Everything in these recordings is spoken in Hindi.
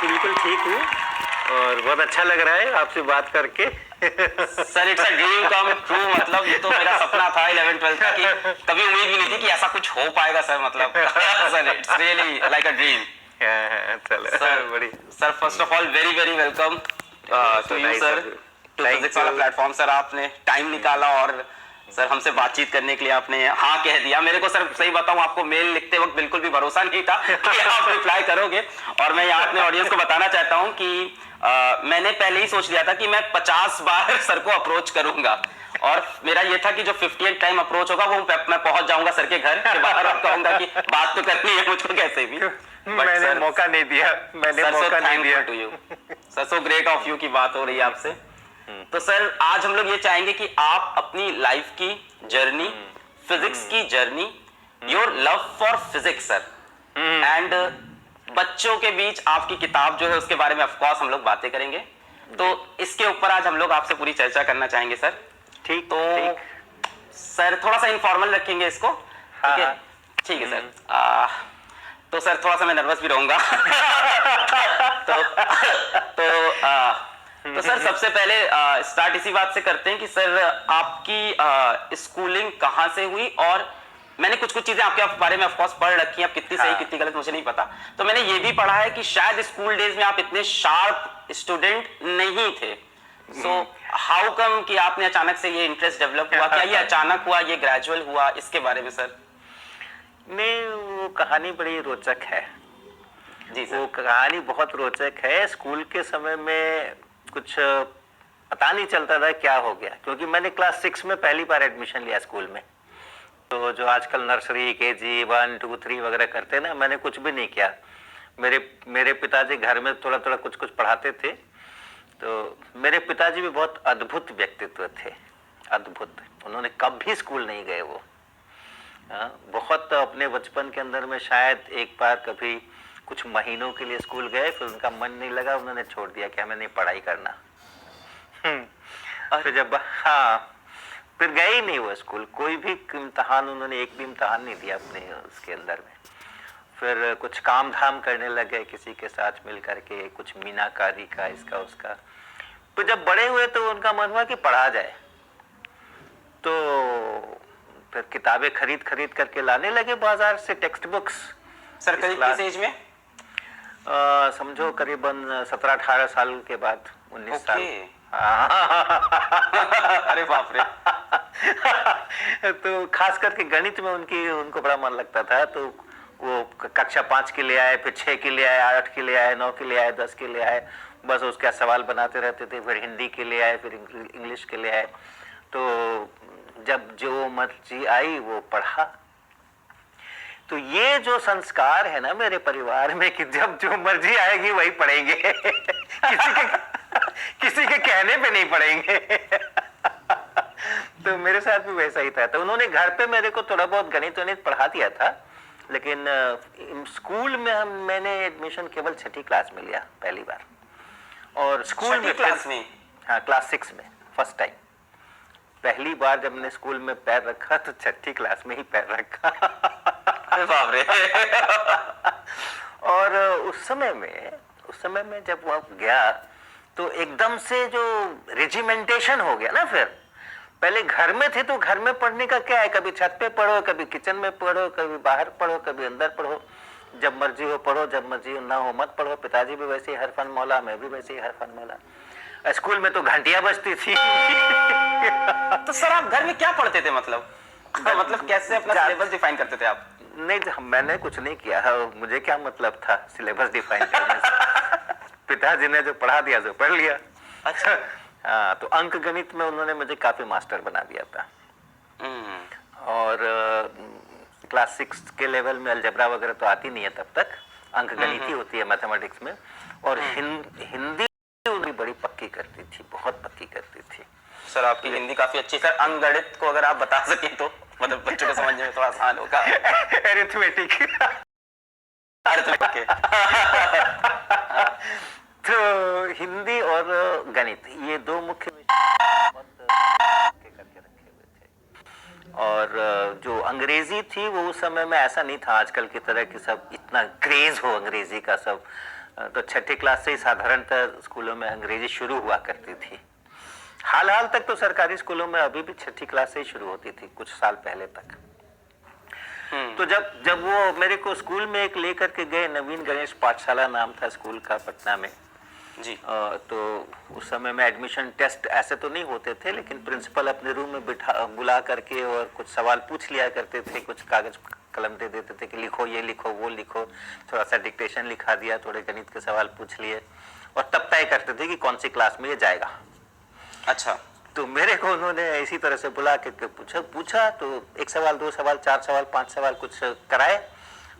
बिल्कुल ठीक हूँ और बहुत अच्छा लग रहा है आपसे बात करके। Sir it's a dream come true, मतलब ये तो मेरा सपना था 11th-12th का कि कभी उम्मीद भी नहीं थी कि ऐसा कुछ हो पाएगा सर, मतलब sir it's really like a dream. चलो सर बड़ी sir first of all very very welcome to you sir, to physics वाला प्लेटफॉर्म। सर आपने टाइम निकाला और सर हमसे बातचीत करने के लिए आपने हाँ कह दिया। मेरे को सर सही बताऊं, आपको मेल लिखते वक्त बिल्कुल भी भरोसा नहीं था कि आप रिप्लाई करोगे। और मैं यहाँ अपने ऑडियंस को बताना चाहता हूँ कि मैंने पहले ही सोच लिया था कि मैं 50 बार सर को अप्रोच करूंगा और मेरा ये था कि जो 50th टाइम अप्रोच होगा वो मैं पहुंच जाऊंगा सर के घर के बाहर और कहूंगा कि बात तो करनी है मुझको कैसे भी। मैंने सर, मौका नहीं दिया, मैंने मौका नहीं दिया to you sir, so great of you की बात हो रही है आपसे। तो सर आज हम लोग ये चाहेंगे कि आप अपनी लाइफ की जर्नी, फिजिक्स की journey, your love for physics sir, and बच्चों के बीच आपकी किताब जो है उसके बारे में ऑफ कोर्स हम लोग बातें करेंगे। तो इसके ऊपर आज हम लोग आपसे पूरी चर्चा करना चाहेंगे सर। ठीक तो ठीक। सर थोड़ा सा इनफॉर्मल रखेंगे इसको, ठीक है? ठीक है सर। तो सर थोड़ा सा मैं नर्वस भी रहूंगा। तो तो सर सबसे पहले स्टार्ट इसी बात से करते हैं कि सर आपकी स्कूलिंग कहाँ से हुई। और मैंने कुछ कुछ चीजें आपके बारे में ऑफ कोर्स पढ़ रखी हैं, अब कितनी सही कितनी गलत मुझे नहीं पता। तो मैंने ये भी पढ़ा है कि शायद स्कूल डेज में आप इतने शार्प स्टूडेंट नहीं थे। सो हाउ कम कि आपने अचानक से ये इंटरेस्ट डेवलप हुआ? क्या ये अचानक हुआ, ये ग्रेजुअल हुआ? इसके बारे में सर। नहीं, वो कहानी बड़ी रोचक है जी सर। वो कहानी बहुत रोचक है। स्कूल के समय में कुछ पता नहीं चलता था क्या हो गया, क्योंकि मैंने क्लास 6 में पहली बार एडमिशन लिया स्कूल में। तो जो आजकल नर्सरी KG 1 2 3 वगैरह करते हैं ना, मैंने कुछ भी नहीं किया। मेरे पिताजी घर में थोड़ा थोड़ा कुछ कुछ पढ़ाते थे। तो मेरे पिताजी भी बहुत अद्भुत व्यक्तित्व थे, अद्भुत। उन्होंने कभी स्कूल नहीं गए वो। बहुत अपने बचपन के अंदर में शायद एक बार कभी कुछ महीनों के लिए स्कूल गए, फिर उनका मन नहीं लगा, उन्होंने छोड़ दिया कि हमें नहीं पढ़ाई करना। फिर जब फिर गए ही नहीं वो स्कूल। कोई भी इम्तहान उन्होंने एक भी इम्तहान नहीं दिया अपने उसके अंदर में। फिर कुछ काम धाम करने लगे किसी के साथ मिल करके, कुछ मीनाकारी का, इसका उसका। तो जब बड़े हुए तो उनका मन हुआ कि पढ़ा जाए। तो फिर किताबें खरीद खरीद करके लाने लगे बाजार से, टेक्स्ट बुक्स। सर करीब किस एज में? समझो करीबन 17-18 साल के बाद, 19 साल। अरे बाप रे। तो खास करके गणित में उनको बड़ा मन लगता था। तो वो कक्षा 5 के लिए आए, फिर 6 के लिए आए, 8 के लिए आए, 9 के लिए आए, 10 के लिए आए, बस उसका सवाल बनाते रहते थे। फिर हिंदी के लिए आए, फिर इंग्लिश के लिए आए। तो जब जो मर्जी आई वो पढ़ा। तो ये जो संस्कार है ना मेरे परिवार में कि जब जो मर्जी आएगी वही पढ़ेंगे। किसी के कहने पे नहीं पढ़ेंगे। तो मेरे साथ भी वैसा ही था। तो उन्होंने घर पे मेरे को थोड़ा बहुत गणित पढ़ा दिया था, लेकिन स्कूल में मैंने एडमिशन केवल 6ठी क्लास में लिया पहली बार। और स्कूल में क्लास में? हाँ, क्लास 6 में फर्स्ट टाइम। पहली बार जब मैंने स्कूल में पैर रखा तो 6ठी क्लास में ही पैर रखा। अरे बाप रे। और उस समय में जब वहां गया तो एकदम से जो रेजिमेंटेशन हो गया ना। फिर पहले घर में थे तो घर में पढ़ने का क्या है, कभी छत पे पढ़ो, कभी किचन में पढ़ो, कभी बाहर पढ़ो, कभी अंदर पढ़ो, जब मर्जी हो पढ़ो, जब मर्जी हो ना हो मत पढ़ो। पिताजी भी वैसे ही हर फन मौला, मैं भी वैसे ही हर फन मौला। स्कूल में तो घंटियां बजती थी। तो सर आप घर में क्या पढ़ते थे, मतलब कैसे अपना सिलेबस डिफाइन करते थे आप? नहीं, मैंने कुछ नहीं किया। मुझे क्या मतलब था सिलेबस डिफाइन करने से। पिताजी ने जो पढ़ा दिया जो पढ़ लिया। अच्छा। हाँ, तो अंक गणित में उन्होंने मुझे काफी मास्टर बना दिया था। और क्लास 6 के लेवल में अलजेब्रा वगैरह तो आती नहीं है तब तक, अंक गणित ही होती है मैथमेटिक्स में। और हिंदी उन्होंने बड़ी पक्की करती थी, बहुत पक्की करती थी। सर आपकी हिंदी काफी अच्छी। सर अंकगणित को अगर आप बता सके तो मतलब बच्चों को समझने में थोड़ा आसान होगा। अरिथमेटिक। तो हिंदी और गणित ये दो मुख्य विषय करके रखे हुए थे। और जो अंग्रेजी थी वो उस समय में ऐसा नहीं था आजकल की तरह कि सब इतना क्रेज हो अंग्रेजी का, सब तो छठी क्लास से ही साधारणतः स्कूलों में अंग्रेजी शुरू हुआ करती थी। हाल तक तो सरकारी स्कूलों में अभी भी छठी क्लास से ही शुरू होती थी, कुछ साल पहले तक। तो जब वो मेरे को स्कूल में एक लेकर के गए, नवीन गणेश पाठशाला नाम था स्कूल का, पटना में जी। तो उस समय में एडमिशन टेस्ट ऐसे तो नहीं होते थे, लेकिन प्रिंसिपल अपने रूम में बुला करके और कुछ सवाल पूछ लिया करते थे, कुछ कागज कलम दे देते थे कि लिखो, ये लिखो, वो लिखो, थोड़ा सा डिक्टेशन लिखा दिया, थोड़े गणित के सवाल पूछ लिए और तब तय करते थे कि कौन सी क्लास में ये जाएगा। अच्छा। तो मेरे को उन्होंने इसी तरह से बुला के पूछा तो 1 सवाल, 2 सवाल, 4 सवाल, 5 सवाल कुछ कराए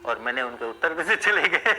और मैंने उनके उत्तर देते चले गए।